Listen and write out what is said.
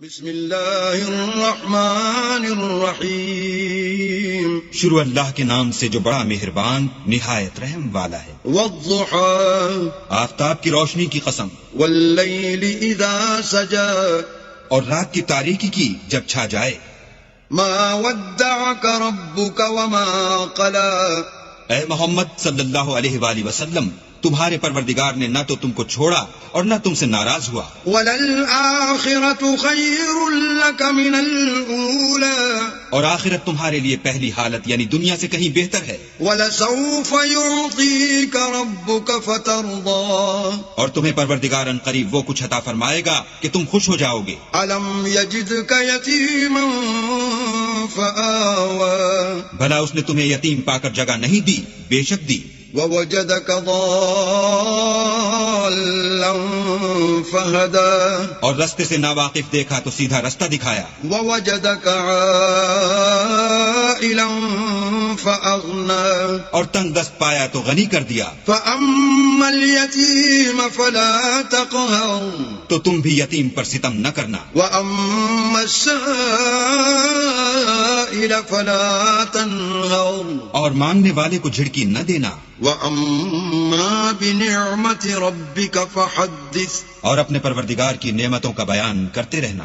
بسم اللہ الرحمن الرحیم، شروع اللہ کے نام سے جو بڑا مہربان نہایت رحم والا ہے۔ والضحى آفتاب کی روشنی کی قسم، واللیل اذا سجا اور رات کی تاریکی کی جب چھا جائے۔ ما ودعك ربك وما قلى، اے محمد صلی اللہ علیہ وآلہ وسلم، تمہارے پروردگار نے نہ تو تم کو چھوڑا اور نہ تم سے ناراض ہوا۔ وللآخرة خیر لك من الأولى، اور آخرت تمہارے لیے پہلی حالت یعنی دنیا سے کہیں بہتر ہے۔ ولسوف يعطيك ربك فترضى، اور تمہیں پروردگار ان قریب وہ کچھ عطا فرمائے گا کہ تم خوش ہو جاؤ گے۔ ألم يجدك يتيما فآوى، بھلا اس نے تمہیں یتیم پا کر جگہ نہیں دی؟ بے شک دی۔ ووجدك ضالا فهدى، اور رستے سے ناواقف دیکھا تو سیدھا رستہ دکھایا۔ ووجدك عائلا فأغنى، اور تنگ دست پایا تو غنی کر دیا۔ فأما اليتيم فلا تقهر، تو تم بھی یتیم پر ستم نہ کرنا، وأما السائل فلا تنهر، اور مانگنے والے کو جھڑکی نہ دینا۔ وأما بنعمة ربك فحدث، اور اپنے پروردگار کی نعمتوں کا بیان کرتے رہنا۔